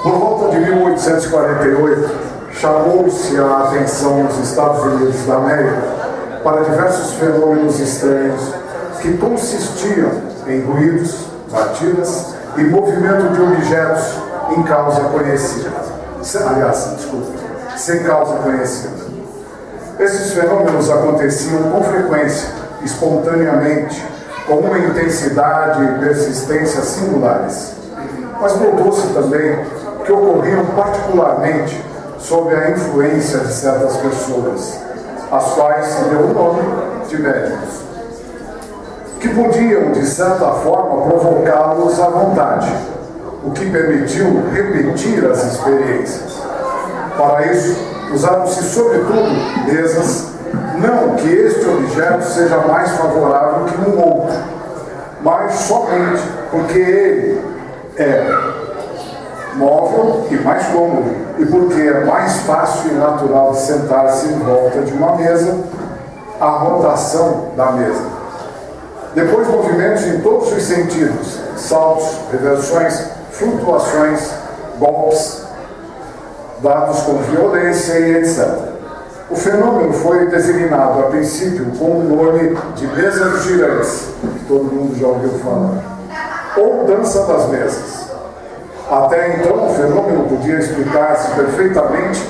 Por volta de 1848, chamou-se a atenção nos Estados Unidos da América para diversos fenômenos estranhos que consistiam em ruídos, batidas e movimento de objetos em causa conhecida. Sem causa conhecida. Esses fenômenos aconteciam com frequência, espontaneamente, com uma intensidade e persistência singulares. Mas notou-se também que ocorriam particularmente sob a influência de certas pessoas, às quais se deu o nome de médiuns, que podiam, de certa forma, provocá-los à vontade, o que permitiu repetir as experiências. Para isso, usaram-se sobretudo mesas, não que este objeto seja mais favorável que um outro, mas somente porque ele é móvel e mais cômodo, e porque é mais fácil e natural de sentar-se em volta de uma mesa, a rotação da mesa. Depois, movimentos em todos os sentidos, saltos, reversões, flutuações, golpes, dados com violência e etc. O fenômeno foi designado a princípio com o nome de mesa dos girantes, que todo mundo já ouviu falar, ou dança das mesas. Até então, o fenômeno podia explicar-se perfeitamente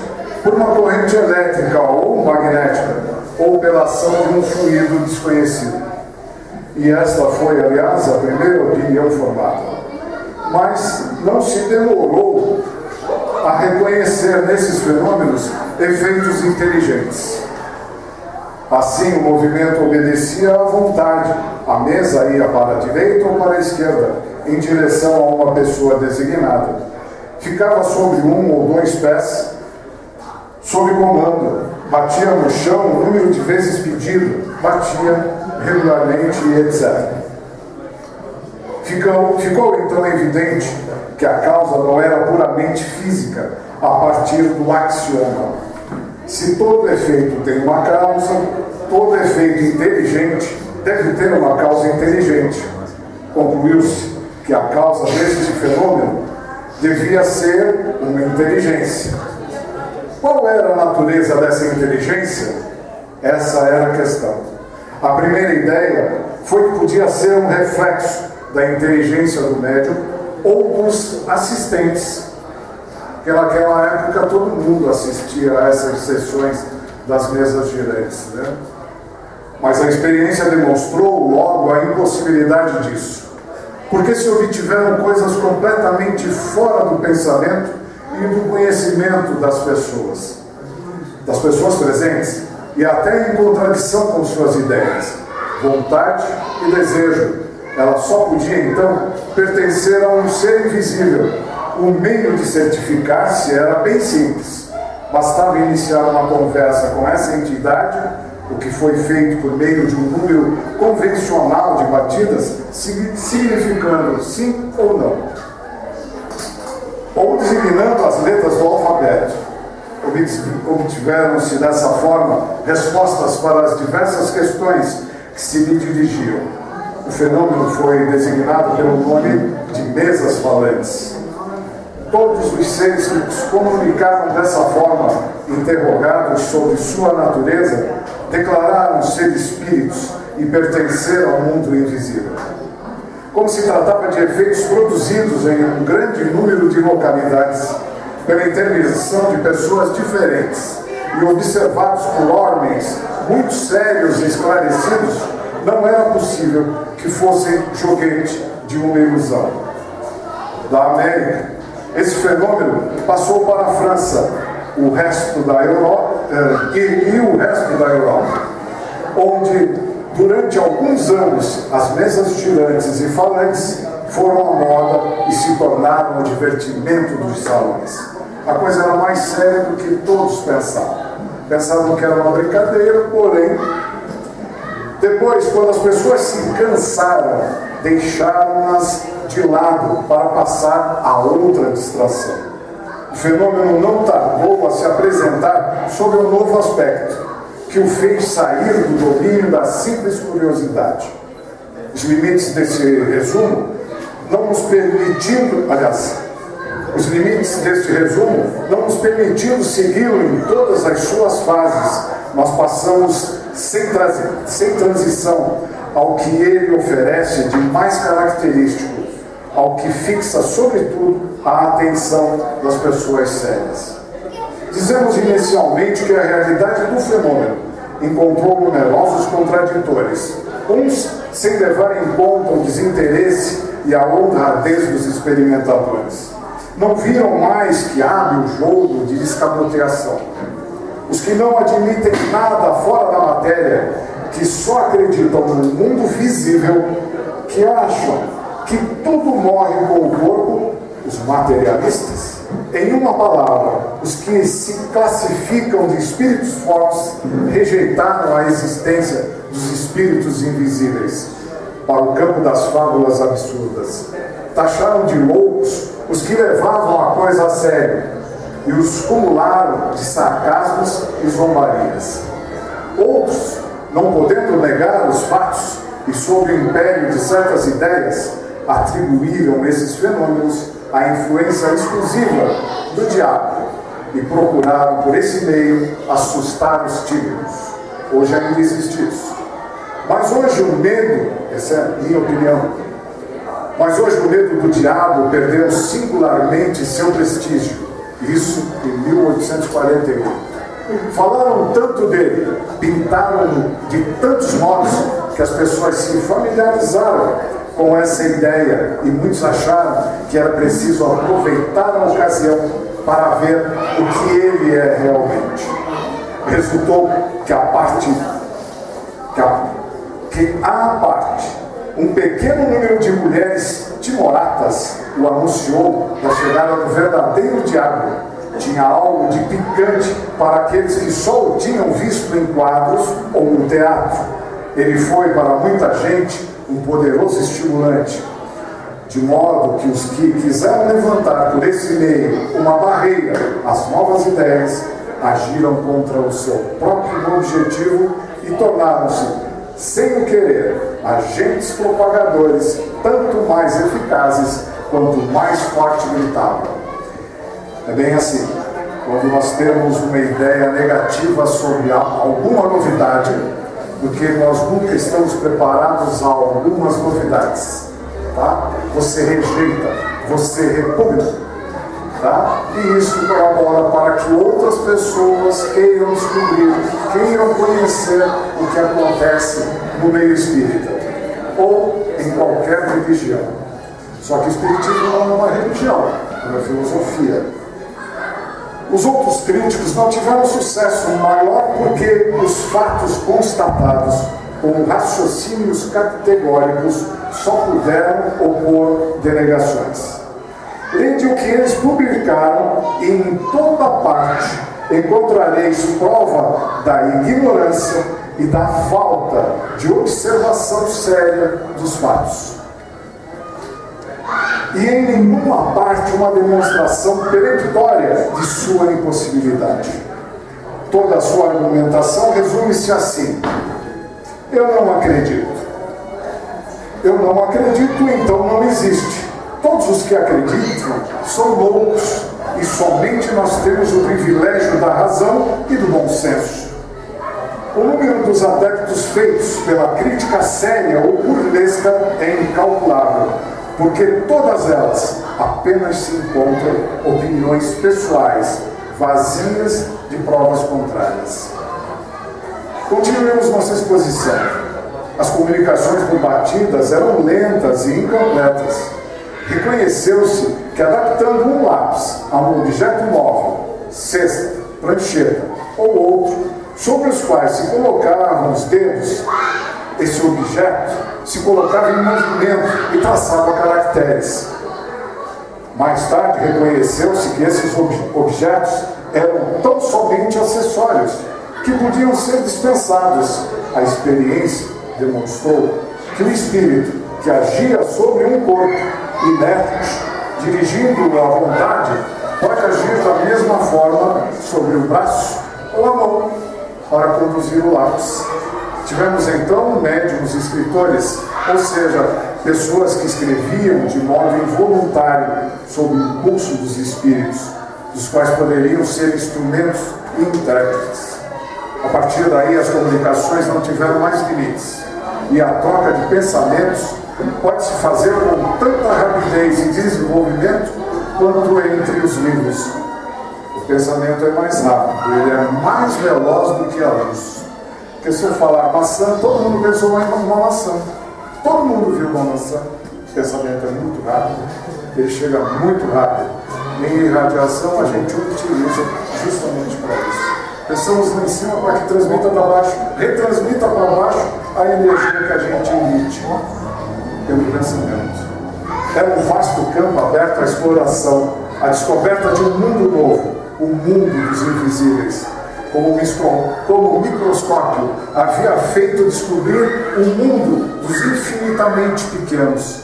por uma corrente elétrica ou magnética, ou pela ação de um fluido desconhecido. E esta foi, aliás, a primeira opinião formada. Mas não se demorou a reconhecer nesses fenômenos efeitos inteligentes. Assim, o movimento obedecia à vontade. A mesa ia para a direita ou para a esquerda, em direção a uma pessoa designada. Ficava sobre um ou dois pés, sob comando. Batia no chão o número de vezes pedido, batia regularmente e etc. Ficou então evidente que a causa não era puramente física, a partir do axioma. Se todo efeito tem uma causa, todo efeito inteligente deve ter uma causa inteligente. Concluiu-se que a causa deste fenômeno devia ser uma inteligência. Qual era a natureza dessa inteligência? Essa era a questão. A primeira ideia foi que podia ser um reflexo da inteligência do médium ou dos assistentes. Porque naquela época todo mundo assistia a essas sessões das mesas girantes, né? Mas a experiência demonstrou logo a impossibilidade disso. Porque se obtiveram coisas completamente fora do pensamento e do conhecimento das pessoas presentes, e até em contradição com suas ideias, vontade e desejo. Ela só podia, então, pertencer a um ser invisível. O meio de certificar-se era bem simples. Bastava iniciar uma conversa com essa entidade, o que foi feito por meio de um número convencional de batidas, significando sim ou não, ou designando as letras do alfabeto. Obtiveram-se dessa forma respostas para as diversas questões que se lhe dirigiam. O fenômeno foi designado pelo nome de mesas falantes. Todos os seres que se comunicaram dessa forma, interrogados sobre sua natureza, declararam ser espíritos e pertencer ao mundo invisível. Como se tratava de efeitos produzidos em um grande número de localidades, pela intervenção de pessoas diferentes e observados por homens muito sérios e esclarecidos, não era possível que fossem joguete de uma ilusão. Da América, esse fenômeno passou para a França, o resto da Europa e o resto da Europa, onde durante alguns anos as mesas girantes e falantes foram à moda e se tornaram o divertimento dos salões. A coisa era mais séria do que todos pensavam. Pensavam que era uma brincadeira, porém, depois, quando as pessoas se cansaram, deixaram-nas de lado para passar a outra distração. O fenômeno não tardou a se apresentar sob um novo aspecto, que o fez sair do domínio da simples curiosidade. Os limites desse resumo não nos permitindo, aliás, Os limites deste resumo não nos permitindo segui-lo em todas as suas fases, nós passamos sem transição ao que ele oferece de mais característico, ao que fixa, sobretudo, a atenção das pessoas sérias. Dizemos inicialmente que a realidade do fenômeno encontrou numerosos contraditores, uns sem levar em conta o desinteresse e a honradez dos experimentadores. Não viram mais que hábil jogo de escamoteação. Os que não admitem nada fora da matéria, que só acreditam no mundo visível, que acham que tudo morre com o corpo, os materialistas. Em uma palavra, os que se classificam de espíritos fortes rejeitaram a existência dos espíritos invisíveis para o campo das fábulas absurdas. Taxaram de loucos os que levavam a coisa a sério e os cumularam de sarcasmos e zombarias. Outros, não podendo negar os fatos e sob o império de certas ideias, atribuíram esses fenômenos à influência exclusiva do diabo e procuraram por esse meio assustar os tímidos. Hoje ainda existe isso. Mas hoje o medo, essa é a minha opinião, mas hoje o medo do diabo perdeu singularmente seu prestígio. Isso em 1841. Falaram tanto dele, pintaram de tantos modos que as pessoas se familiarizaram com essa ideia e muitos acharam que era preciso aproveitar a ocasião para ver o que ele é realmente. Resultou que à parte, um pequeno número de mulheres timoratas o anunciou da chegada do verdadeiro diabo. Tinha algo de picante para aqueles que só o tinham visto em quadros ou no teatro. Ele foi para muita gente um poderoso estimulante, de modo que os que quiseram levantar por esse meio uma barreira às novas ideias agiram contra o seu próprio objetivo e tornaram-se, sem o querer, agentes propagadores tanto mais eficazes quanto mais forte gritavam. É bem assim, quando nós temos uma ideia negativa sobre alguma novidade, porque nós nunca estamos preparados a algumas novidades, tá? Você rejeita, você repugna, tá? E isso colabora para que outras pessoas queiram descobrir, queiram conhecer o que acontece no meio espírita, ou em qualquer religião. Só que o espiritismo não é uma religião, é uma filosofia. Os outros críticos não tiveram sucesso maior porque os fatos constatados com raciocínios categóricos só puderam opor denegações. Lede o que eles publicaram e em toda parte encontrareis prova da ignorância e da falta de observação séria dos fatos. E em nenhuma parte uma demonstração peremptória de sua impossibilidade. Toda a sua argumentação resume-se assim: eu não acredito. Eu não acredito, então não existe. Todos os que acreditam são loucos e somente nós temos o privilégio da razão e do bom senso. O número dos adeptos feitos pela crítica séria ou burlesca é incalculável, porque todas elas apenas se encontram opiniões pessoais, vazias de provas contrárias. Continuemos nossa exposição. As comunicações combatidas eram lentas e incompletas. Reconheceu-se que, adaptando um lápis a um objeto móvel, cesta, prancheta ou outro, sobre os quais se colocavam os dedos, esse objeto se colocava em movimento e traçava caracteres. Mais tarde reconheceu-se que esses objetos eram tão somente acessórios que podiam ser dispensados. A experiência demonstrou que o espírito que agia sobre um corpo inerte, dirigindo-o à vontade, pode agir da mesma forma sobre o braço ou a mão para conduzir o lápis. Tivemos então médiuns e escritores, ou seja, pessoas que escreviam de modo involuntário sob o impulso dos espíritos, dos quais poderiam ser instrumentos e intérpretes. A partir daí as comunicações não tiveram mais limites e a troca de pensamentos pode-se fazer com tanta rapidez e desenvolvimento quanto entre os livros. O pensamento é mais rápido, ele é mais veloz do que a luz. Porque se eu falar maçã, todo mundo pensou em uma maçã. Todo mundo viu uma maçã. O pensamento é muito rápido, ele chega muito rápido. E em radiação a gente utiliza justamente para isso. Pensamos lá em cima para que transmita para baixo, retransmita para baixo a energia que a gente emite pelo pensamento. É um vasto campo aberto à exploração, à descoberta de um mundo novo, o mundo dos invisíveis. Como o microscópio havia feito descobrir o mundo dos infinitamente pequenos.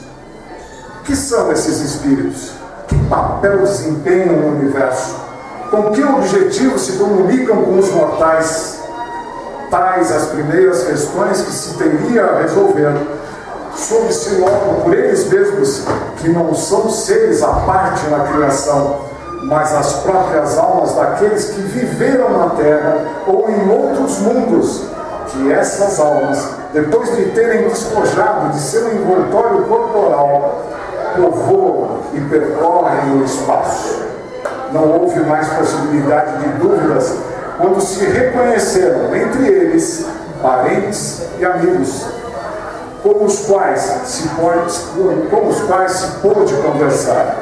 O que são esses espíritos? Que papel desempenham no universo? Com que objetivo se comunicam com os mortais? Tais as primeiras questões que se teria a resolver. Soube-se logo por eles mesmos que não são seres à parte na criação, mas as próprias almas daqueles que viveram na Terra ou em outros mundos, que essas almas, depois de terem despojado de seu envoltório corporal, povoam e percorrem o espaço. Não houve mais possibilidade de dúvidas quando se reconheceram entre eles parentes e amigos, com os quais se pôde conversar.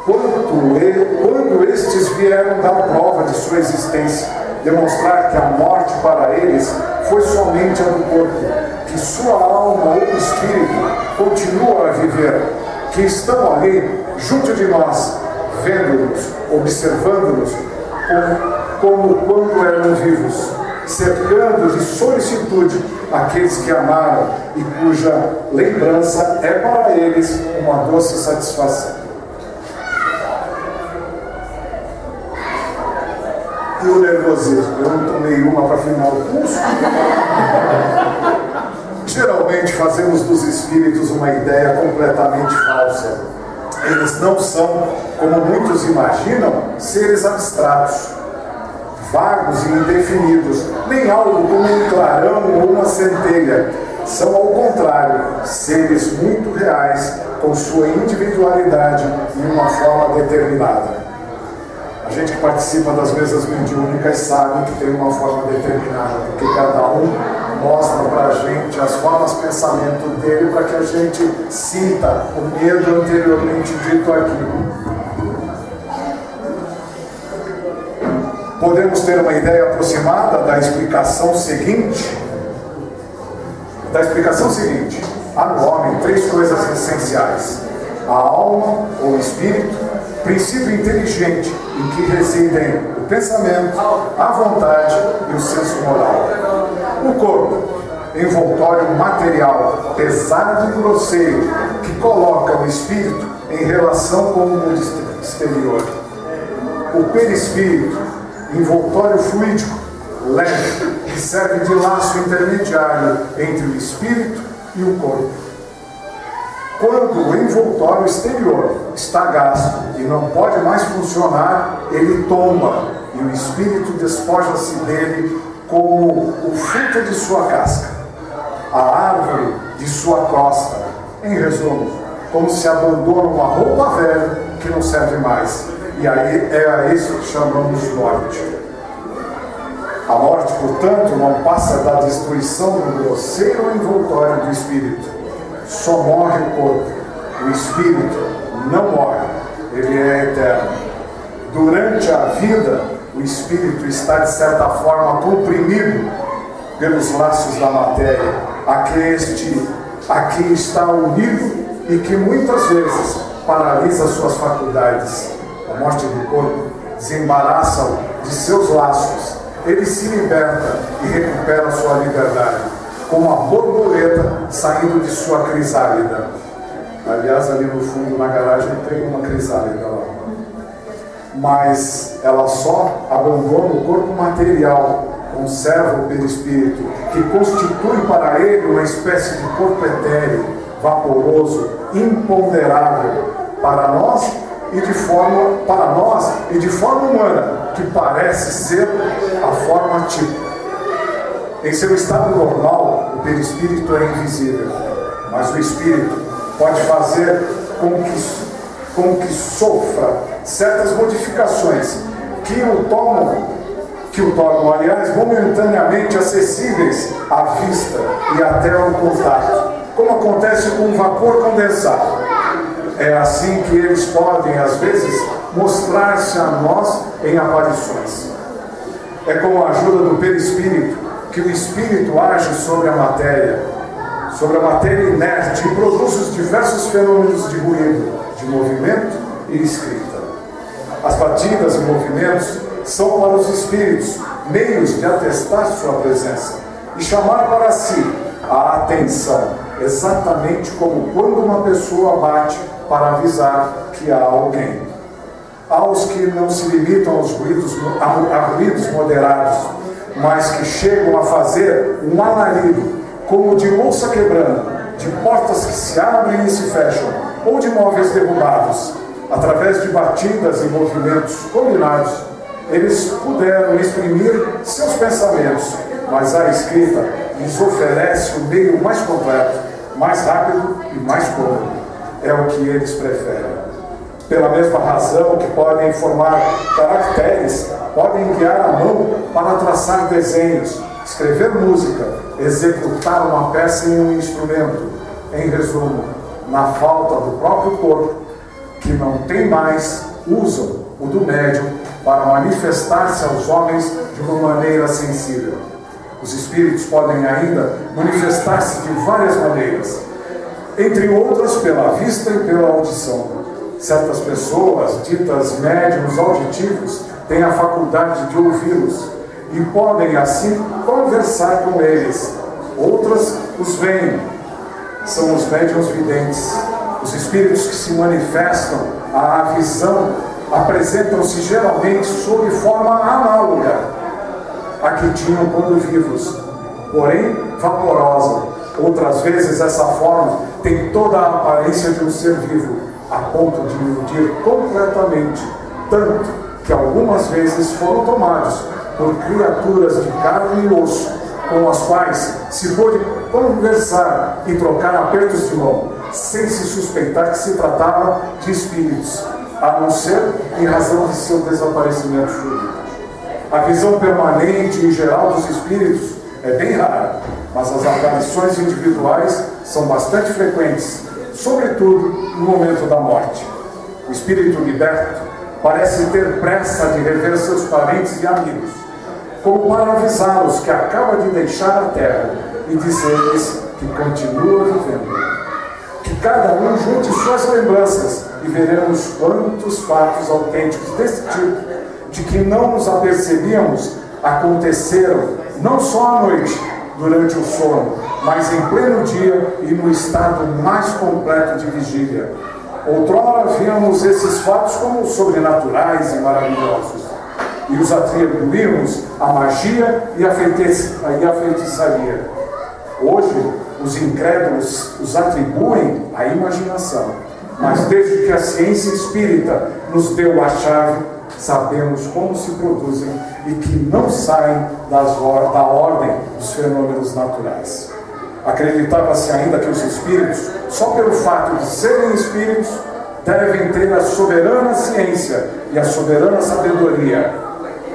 Quando estes vieram dar prova de sua existência, demonstrar que a morte para eles foi somente a do corpo, que sua alma ou espírito continua a viver, que estão ali junto de nós, vendo-nos, observando-nos, como quando eram vivos, cercando de solicitude aqueles que amaram e cuja lembrança é para eles uma doce satisfação. E o nervosismo? Eu não tomei uma para afinar o pulso. Geralmente fazemos dos espíritos uma ideia completamente falsa. Eles não são, como muitos imaginam, seres abstratos, vagos e indefinidos, nem algo como um clarão ou uma centelha. São, ao contrário, seres muito reais, com sua individualidade e uma forma determinada. A gente que participa das mesas mediúnicas sabe que tem uma forma determinada, porque cada um mostra para a gente as formas de pensamento dele para que a gente sinta o medo anteriormente dito aqui. Podemos ter uma ideia aproximada da explicação seguinte. Há no homem três coisas essenciais: a alma ou espírito, princípio inteligente em que residem o pensamento, a vontade e o senso moral. O corpo, envoltório material, pesado e grosseiro, que coloca o espírito em relação com o mundo exterior. O perispírito, envoltório fluídico, leve, que serve de laço intermediário entre o espírito e o corpo. Quando o envoltório exterior está gasto e não pode mais funcionar, ele tomba e o espírito despoja-se dele como o fruto de sua casca, a árvore de sua costa. Em resumo, como se abandona uma roupa velha que não serve mais. E aí é a isso que chamamos de morte. A morte, portanto, não passa da destruição do grosseiro envoltório do espírito. Só morre o corpo. O espírito não morre. Ele é eterno. Durante a vida, o espírito está, de certa forma, comprimido pelos laços da matéria, a que está unido e que muitas vezes paralisa suas faculdades. A morte do corpo desembaraça-o de seus laços. Ele se liberta e recupera sua liberdade, como a borboleta saindo de sua crisálida. Aliás, ali no fundo, na garagem, tem uma crisálida lá. Mas ela só abandona o corpo material conserva o perispírito, que constitui para ele uma espécie de corpo etéreo, vaporoso, imponderável, para nós e de forma humana, que parece ser a forma típica. Em seu estado normal, o perispírito é invisível, mas o espírito pode fazer com que sofra certas modificações que o tornam, aliás, momentaneamente acessíveis à vista e até ao contato, como acontece com o vapor condensado. É assim que eles podem, às vezes, mostrar-se a nós em aparições. É com a ajuda do perispírito que o espírito age sobre a matéria inerte, e produz os diversos fenômenos de ruído, de movimento e escrita. As batidas e movimentos são para os espíritos meios de atestar sua presença e chamar para si a atenção, exatamente como quando uma pessoa bate para avisar que há alguém. Há os que não se limitam a ruídos moderados, mas que chegam a fazer um alarido, como de louça quebrando, de portas que se abrem e se fecham, ou de móveis derrubados. Através de batidas e movimentos combinados, eles puderam exprimir seus pensamentos, mas a escrita lhes oferece o meio mais completo, mais rápido e mais cômodo. É o que eles preferem. Pela mesma razão que podem formar caracteres, podem guiar a mão para traçar desenhos, escrever música, executar uma peça em um instrumento. Em resumo, na falta do próprio corpo, que não tem mais, usam o do médium para manifestar-se aos homens de uma maneira sensível. Os espíritos podem ainda manifestar-se de várias maneiras, entre outras pela vista e pela audição. Certas pessoas, ditas médiuns auditivos, têm a faculdade de ouvi-los e podem assim conversar com eles. Outras os veem, são os médiuns videntes. Os espíritos que se manifestam à visão apresentam-se geralmente sob forma análoga à que tinham quando vivos, porém vaporosa. Outras vezes essa forma tem toda a aparência de um ser vivo, a ponto de iludir completamente, tanto que algumas vezes foram tomados por criaturas de carne e osso, com as quais se pôde conversar e trocar apertos de mão, sem se suspeitar que se tratava de espíritos, a não ser em razão de seu desaparecimento súbito. A visão permanente e geral dos espíritos é bem rara, mas as aparições individuais são bastante frequentes, sobretudo no momento da morte. O espírito liberto parece ter pressa de rever seus parentes e amigos, como para avisá-los que acaba de deixar a terra e dizer-lhes que continua vivendo. Que cada um junte suas lembranças e veremos quantos fatos autênticos desse tipo, de que não nos apercebíamos, aconteceram não só à noite, durante o sono, mas em pleno dia e no estado mais completo de vigília. Outrora víamos esses fatos como sobrenaturais e maravilhosos, e os atribuímos à magia e à feitiçaria. Hoje, os incrédulos os atribuem à imaginação, mas desde que a ciência espírita nos deu a chave, sabemos como se produzem e que não saem da ordem dos fenômenos naturais. Acreditava-se ainda que os espíritos, só pelo fato de serem espíritos, devem ter a soberana ciência e a soberana sabedoria.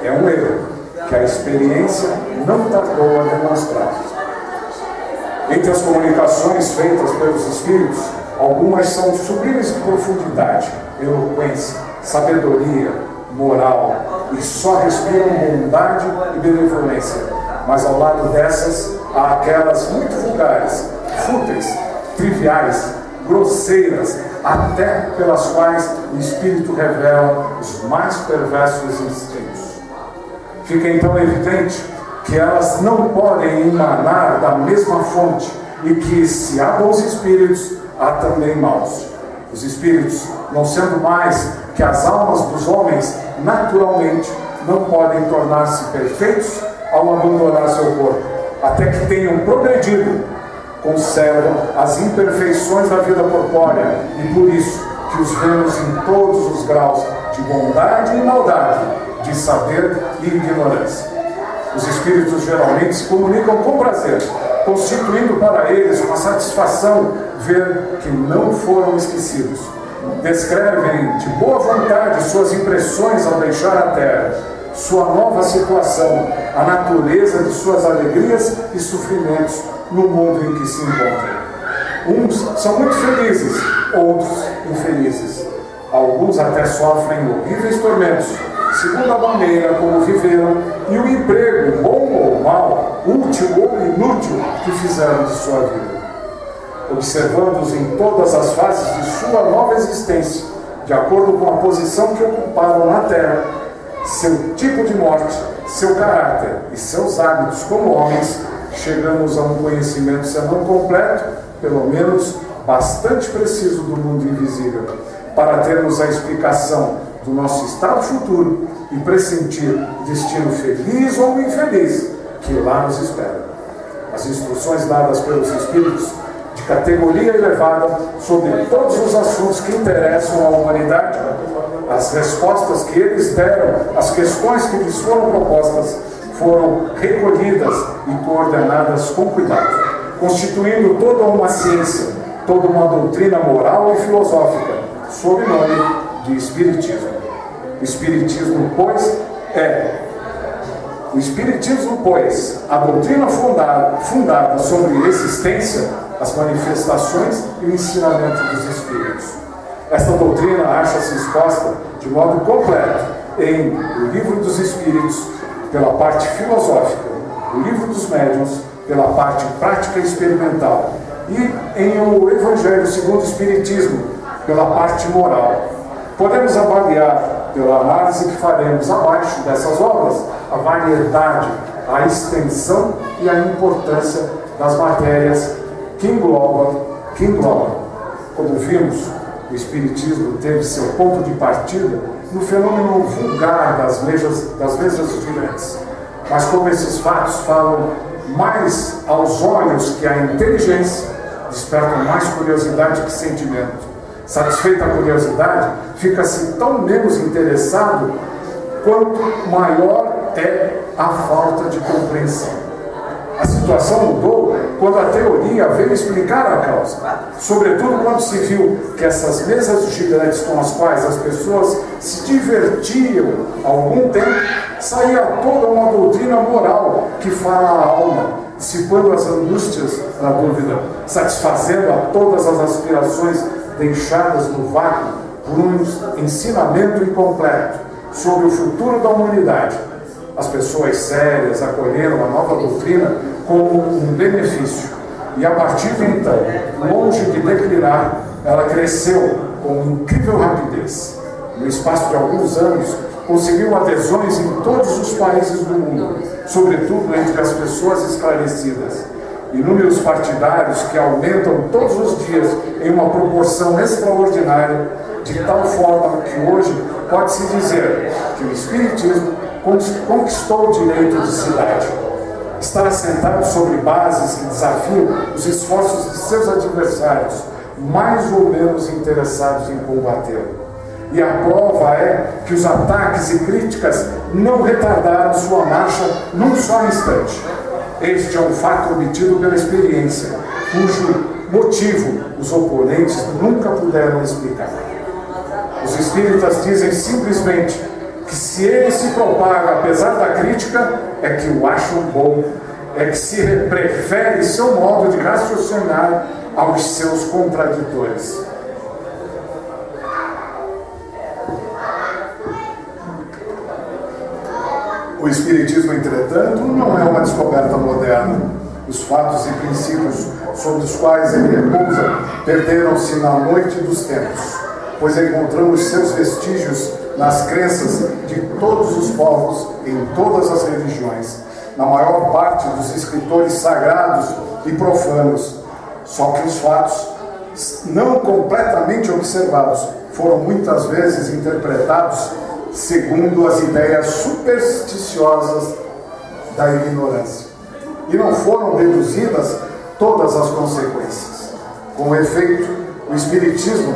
É um erro que a experiência não tardou a demonstrar. Entre as comunicações feitas pelos espíritos, algumas são sublimes de profundidade, eloquência, sabedoria, moral, e só respiram bondade e benevolência. Mas ao lado dessas, há aquelas muito vulgares, fúteis, triviais, grosseiras, até pelas quais o espírito revela os mais perversos instintos. Fica então evidente que elas não podem emanar da mesma fonte e que, se há bons espíritos, há também maus. Os espíritos, não sendo mais que as almas dos homens, naturalmente não podem tornar-se perfeitos ao abandonar seu corpo, até que tenham progredido, conservam as imperfeições da vida corpórea, e por isso que os vemos em todos os graus de bondade e maldade, de saber e ignorância. Os espíritos geralmente se comunicam com prazer, constituindo para eles uma satisfação ver que não foram esquecidos. Descrevem de boa vontade suas impressões ao deixar a Terra, sua nova situação, a natureza de suas alegrias e sofrimentos no mundo em que se encontram. Uns são muito felizes, outros infelizes. Alguns até sofrem horríveis tormentos, segundo a maneira como viveram e o emprego, bom ou mau, útil ou inútil, que fizeram de sua vida. Observando-os em todas as fases de sua nova existência, de acordo com a posição que ocuparam na Terra, seu tipo de morte, seu caráter e seus hábitos como homens, chegamos a um conhecimento, se não completo, pelo menos bastante preciso do mundo invisível, para termos a explicação do nosso estado futuro e pressentir destino feliz ou infeliz que lá nos espera. As instruções dadas pelos espíritos de categoria elevada sobre todos os assuntos que interessam à humanidade, as respostas que eles deram às questões que lhes foram propostas, foram recolhidas e coordenadas com cuidado, constituindo toda uma ciência, toda uma doutrina moral e filosófica, sob o nome de Espiritismo. O Espiritismo, pois, a doutrina fundada sobre a existência, as manifestações e o ensinamento dos Espíritos. Esta doutrina acha-se exposta de modo completo em O Livro dos Espíritos, pela parte filosófica, O Livro dos Médiuns, pela parte prática e experimental, e em O Evangelho segundo o Espiritismo, pela parte moral. Podemos avaliar, pela análise que faremos abaixo dessas obras, a variedade, a extensão e a importância das matérias que englobam. Como vimos, o Espiritismo teve seu ponto de partida no fenômeno vulgar das mesas girantes. Mas como esses fatos falam mais aos olhos que à inteligência, despertam mais curiosidade que sentimento. Satisfeita a curiosidade, fica-se tão menos interessado quanto maior é a falta de compreensão. A situação mudou quando a teoria veio explicar a causa, sobretudo quando se viu que essas mesas girantes com as quais as pessoas se divertiam há algum tempo, saía toda uma doutrina moral que fala à alma, dissipando as angústias da dúvida, satisfazendo a todas as aspirações deixadas no vácuo por um ensinamento incompleto sobre o futuro da humanidade. As pessoas sérias acolheram a nova doutrina como um benefício, e a partir de então, longe de declinar, ela cresceu com incrível rapidez. No espaço de alguns anos, conseguiu adesões em todos os países do mundo, sobretudo entre as pessoas esclarecidas. Inúmeros partidários que aumentam todos os dias em uma proporção extraordinária, de tal forma que hoje pode-se dizer que o Espiritismo conquistou o direito de cidade. Está assentado sobre bases que desafiam os esforços de seus adversários, mais ou menos interessados em combatê-lo. E a prova é que os ataques e críticas não retardaram sua marcha num só instante. Este é um fato obtido pela experiência, cujo motivo os oponentes nunca puderam explicar. Os espíritas dizem simplesmente que se ele se propaga apesar da crítica, é que o acham bom, é que se prefere seu modo de raciocinar aos seus contraditores. O Espiritismo, entretanto, não é uma descoberta moderna. Os fatos e princípios sobre os quais ele repousa perderam-se na noite dos tempos, pois encontramos seus vestígios nas crenças de todos os povos, em todas as religiões, na maior parte dos escritores sagrados e profanos. Só que os fatos, não completamente observados, foram muitas vezes interpretados segundo as ideias supersticiosas da ignorância. E não foram deduzidas todas as consequências. Com efeito, o Espiritismo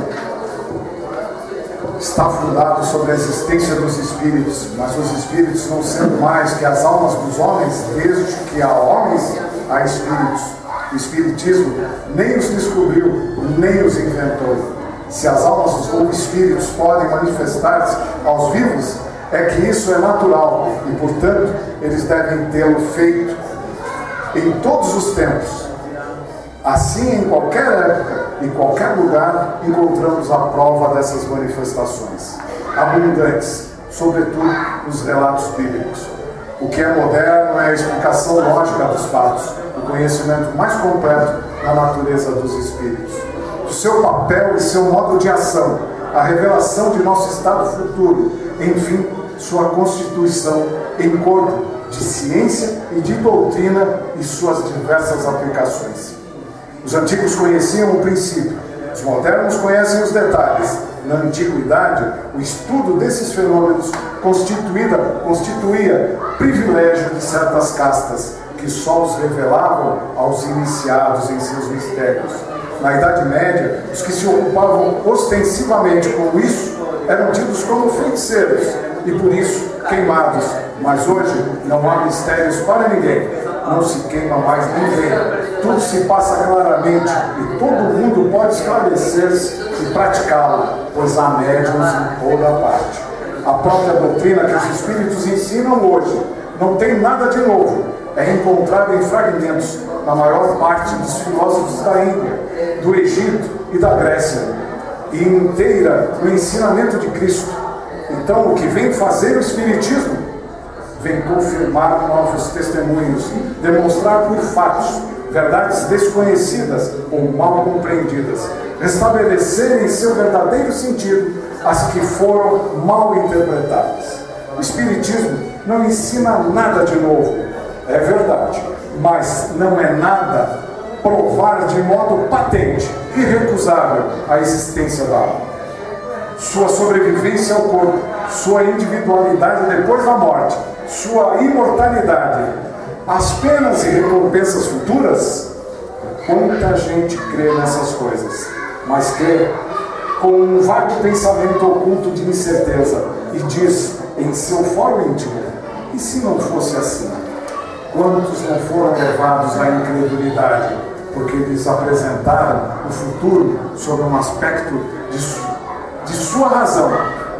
está fundado sobre a existência dos espíritos, mas os espíritos não sendo mais que as almas dos homens, desde que há homens, há espíritos. O Espiritismo nem os descobriu, nem os inventou. Se as almas ou espíritos podem manifestar-se aos vivos, é que isso é natural e, portanto, eles devem tê-lo feito em todos os tempos. Assim, em qualquer época, em qualquer lugar, encontramos a prova dessas manifestações, abundantes, sobretudo nos relatos bíblicos. O que é moderno é a explicação lógica dos fatos, o conhecimento mais completo da natureza dos espíritos, do seu papel e seu modo de ação, a revelação de nosso estado futuro, enfim, sua constituição em corpo de ciência e de doutrina e suas diversas aplicações. Os antigos conheciam o princípio, os modernos conhecem os detalhes. Na antiguidade, o estudo desses fenômenos constituía privilégio de certas castas, que só os revelavam aos iniciados em seus mistérios. Na Idade Média, os que se ocupavam ostensivamente com isso eram tidos como feiticeiros e por isso queimados. Mas hoje não há mistérios para ninguém, não se queima mais ninguém. Tudo se passa claramente e todo mundo pode esclarecer-se e praticá-lo, pois há médiuns em toda parte. A própria doutrina que os espíritos ensinam hoje não tem nada de novo, é encontrada em fragmentos na maior parte dos filósofos da Índia, do Egito e da Grécia, e inteira no ensinamento de Cristo. Então, o que vem fazer o Espiritismo? Vem confirmar novos testemunhos, demonstrar por fatos verdades desconhecidas ou mal compreendidas, restabelecer em seu verdadeiro sentido as que foram mal interpretadas. O Espiritismo não ensina nada de novo, é verdade, mas não é nada provar de modo patente, irrecusável, a existência da alma, sua sobrevivência ao corpo, sua individualidade depois da morte, sua imortalidade, as penas e recompensas futuras. Quanta gente crê nessas coisas, mas crê com um vago pensamento oculto de incerteza e diz em seu foro íntimo: e se não fosse assim? Quantos não foram levados à incredulidade porque lhes apresentaram o futuro sob um aspecto de sua razão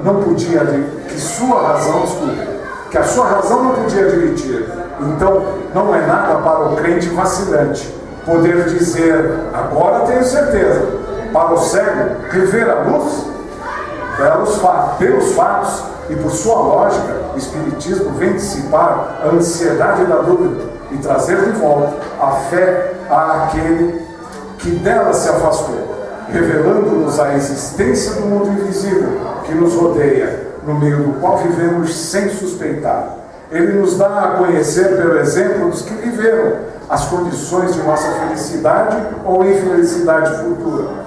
não podia, que a sua razão não podia admitir. Então, não é nada para o crente vacilante poder dizer: agora tenho certeza. Para o cego, rever a luz pelos fatos e por sua lógica, o Espiritismo vem dissipar a ansiedade da dúvida e trazer de volta a fé àquele que dela se afastou, revelando-nos a existência do mundo invisível que nos rodeia, no meio do qual vivemos sem suspeitar. Ele nos dá a conhecer pelo exemplo dos que viveram as condições de nossa felicidade ou infelicidade futura.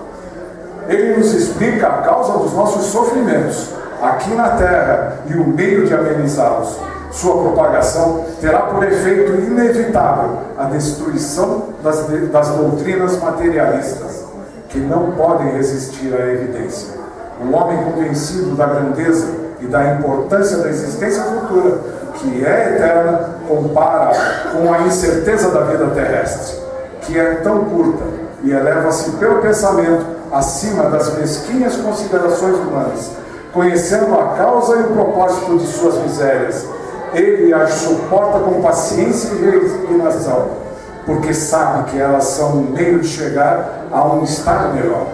Ele nos explica a causa dos nossos sofrimentos aqui na Terra e o meio de amenizá-los. Sua propagação terá por efeito inevitável a destruição das doutrinas materialistas, que não podem resistir à evidência. O homem convencido da grandeza e da importância da existência futura, que é eterna, compara com a incerteza da vida terrestre, que é tão curta, e eleva-se pelo pensamento acima das mesquinhas considerações humanas, conhecendo a causa e o propósito de suas misérias. Ele as suporta com paciência e resignação, porque sabe que elas são um meio de chegar a um estado melhor.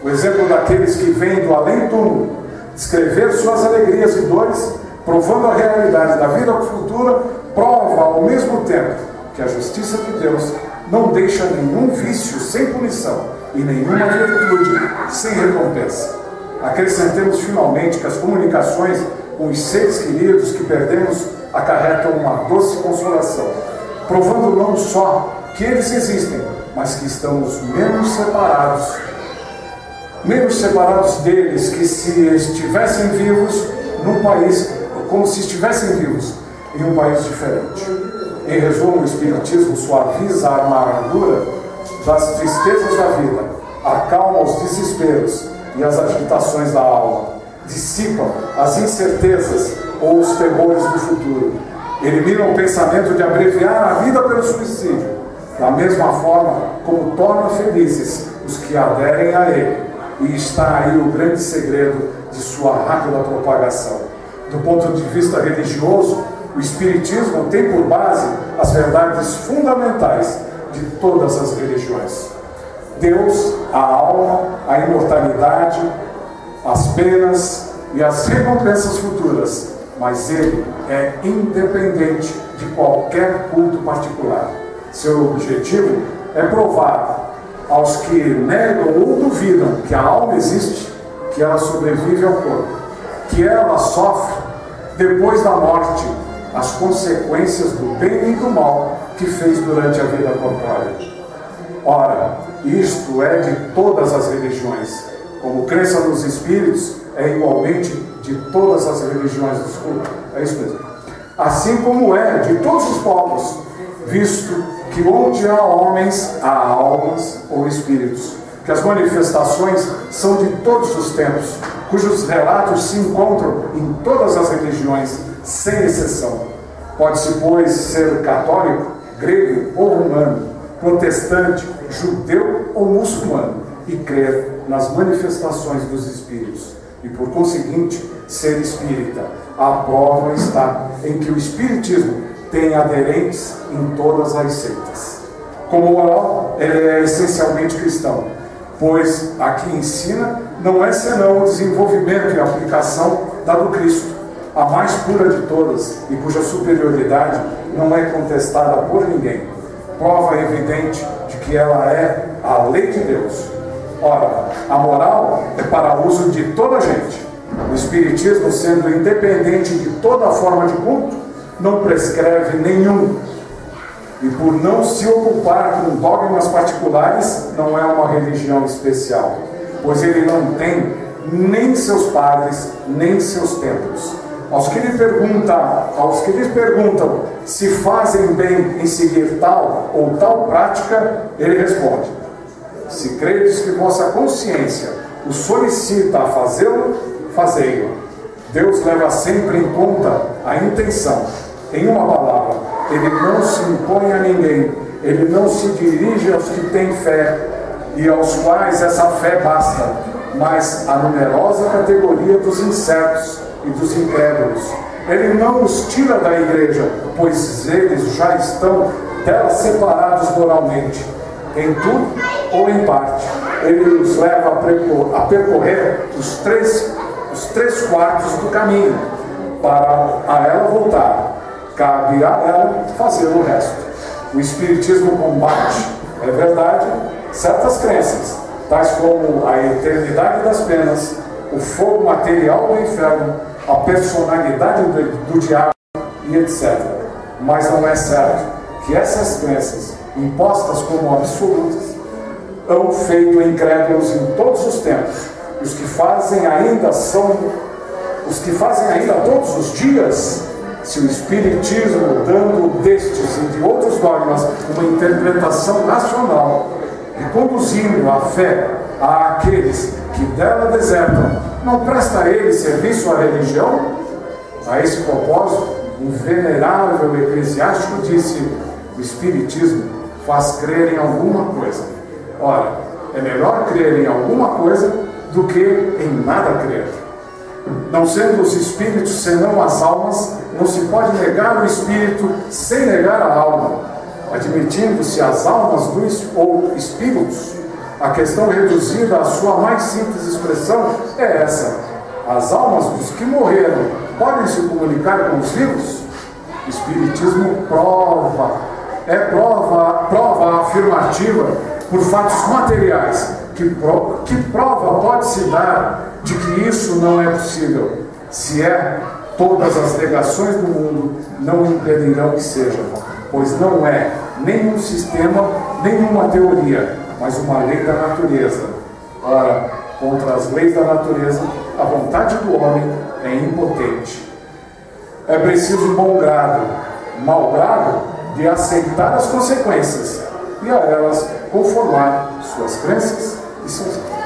O exemplo daqueles que vêm do além-túmulo descrever suas alegrias e dores, provando a realidade da vida futura, prova ao mesmo tempo que a justiça de Deus não deixa nenhum vício sem punição e nenhuma virtude sem recompensa. Acrescentemos finalmente que as comunicações com os seres queridos que perdemos acarretam uma doce consolação, provando não só que eles existem, mas que estamos menos separados deles que se estivessem vivos num país, como se estivessem vivos em um país diferente. Em resumo, o Espiritismo suaviza a amargura das tristezas da vida, acalma os desesperos e as agitações da alma, dissipa as incertezas ou os temores do futuro, elimina o pensamento de abreviar a vida pelo suicídio, da mesma forma como torna felizes os que aderem a ele. E está aí o grande segredo de sua rápida propagação. Do ponto de vista religioso, o Espiritismo tem por base as verdades fundamentais de todas as religiões: Deus, a alma, a imortalidade, as penas e as recompensas futuras, mas ele é independente de qualquer culto particular. Seu objetivo é provar aos que negam ou duvidam que a alma existe, que ela sobrevive ao corpo, que ela sofre depois da morte as consequências do bem e do mal que fez durante a vida corpórea. Ora, isto é de todas as religiões, como crença nos espíritos é igualmente de todas as religiões dos cultos. É isso mesmo. Assim como é de todos os povos, visto que onde há homens, há almas ou espíritos, que as manifestações são de todos os tempos, cujos relatos se encontram em todas as religiões, sem exceção. Pode-se, pois, ser católico, grego ou romano, protestante, judeu ou muçulmano, e crer nas manifestações dos espíritos, e por conseguinte, ser espírita. A prova está em que o espiritismo tem aderentes em todas as seitas. Como moral, ele é essencialmente cristão, pois a que ensina não é senão o desenvolvimento e aplicação da do Cristo, a mais pura de todas e cuja superioridade não é contestada por ninguém. Prova evidente de que ela é a lei de Deus. Ora, a moral é para uso de toda a gente. O Espiritismo, sendo independente de toda forma de culto, não prescreve nenhum, e por não se ocupar com dogmas particulares, não é uma religião especial, pois ele não tem nem seus padres, nem seus templos. Aos que lhe perguntam se fazem bem em seguir tal ou tal prática, ele responde: se credes que vossa consciência o solicita a fazê-lo, fazei-o. Deus leva sempre em conta a intenção. Em uma palavra, ele não se impõe a ninguém, ele não se dirige aos que têm fé e aos quais essa fé basta, mas à numerosa categoria dos incertos e dos incrédulos. Ele não os tira da igreja, pois eles já estão dela separados moralmente, em tudo ou em parte. Ele os leva a percorrer os três quartos do caminho, para a ela voltar. Cabe a ela fazer o resto. O Espiritismo combate, é verdade, certas crenças, tais como a eternidade das penas, o fogo material do inferno, a personalidade do diabo e etc. Mas não é certo que essas crenças, impostas como absolutas, hão feito incrédulos em todos os tempos. Os que fazem ainda todos os dias. Se o Espiritismo, dando destes e de outros dogmas uma interpretação racional, reconduzindo a fé àqueles que dela desertam, não presta a ele serviço à religião? A esse propósito, um venerável eclesiástico disse: o Espiritismo faz crer em alguma coisa. Ora, é melhor crer em alguma coisa do que em nada crer. Não sendo os espíritos senão as almas, não se pode negar o espírito sem negar a alma. Admitindo-se as almas ou espíritos, a questão reduzida à sua mais simples expressão é essa: as almas dos que morreram podem se comunicar com os vivos? O Espiritismo prova afirmativa por fatos materiais. Que prova pode-se dar de que isso não é possível? Se é, todas as negações do mundo não impedirão que seja, pois não é nenhum sistema, nenhuma teoria, mas uma lei da natureza. Ora, contra as leis da natureza, a vontade do homem é impotente. É preciso bom grado. Mau grado de aceitar as consequências e a elas conformar suas crenças e seus atos.